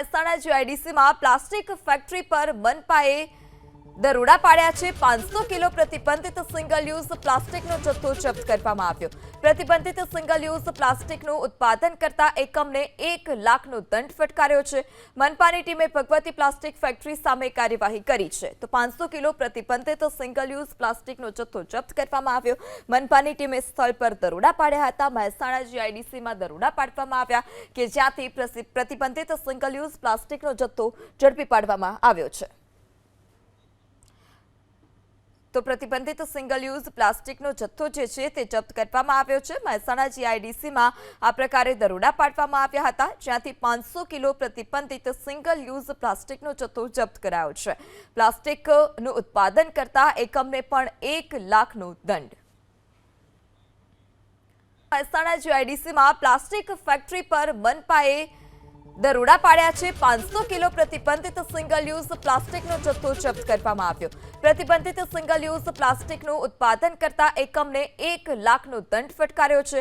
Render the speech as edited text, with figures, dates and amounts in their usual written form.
Mehsana જીઆઈડીસીમાં plastic factory પર મનપાએ દરોડા પાડ્યા છે। 500 કિલો પ્રતિબંધિત સિંગલ યુઝ પ્લાસ્ટિકનો જથ્થો જપ્ત કરવામાં આવ્યો। પ્રતિબંધિત સિંગલ યુઝ પ્લાસ્ટિકનું ઉત્પાદન કરતા એકમને 1 લાખનો દંડ ફટકાર્યો છે। મનપાની ટીમે ભગવતી પ્લાસ્ટિક ફેક્ટરી સામે કાર્યવાહી કરી છે। તો 500 કિલો પ્રતિબંધિત સિંગલ યુઝ પ્લાસ્ટિકનો જથ્થો જપ્ત કરવામાં આવ્યો। મનપાની ટીમે સ્થળ પર દરોડા પાડ્યા હતા। મહેસાણા જીઆઈડીસીમાં દરોડા પાડવામાં આવ્યા કે જ્યાંથી પ્રતિબંધિત સિંગલ યુઝ પ્લાસ્ટિકનો જથ્થો ઝડપી પાડવામાં આવ્યો છે। તો પ્રતિબંધિત સિંગલ યુઝ પ્લાસ્ટિકનો જથ્થો જે છે તે જપ્ત કરવામાં આવ્યો છે। મહેસાણા જીઆઈડીસીમાં આ પ્રકારે દરોડા પાડવામાં આવ્યા હતા જ્યાંથી 500 કિલો પ્રતિબંધિત સિંગલ યુઝ પ્લાસ્ટિકનો જથ્થો જપ્ત કરાયો છે। પ્લાસ્ટિકનું ઉત્પાદન કરતા એકમને પણ 1 લાખનો દંડ। મહેસાણા જીઆઈડીસીમાં પ્લાસ્ટિક ફેક્ટરી પર મનપાએ દરોડા પાડ્યા છે। 500 કિલો પ્રતિબંધિત સિંગલ યુઝ પ્લાસ્ટિકનો જથ્થો જપ્ત કરવામાં આવ્યો। પ્રતિબંધિત સિંગલ યુઝ પ્લાસ્ટિકનું ઉત્પાદન કરતા એકમને 1 લાખનો દંડ ફટકાર્યો છે।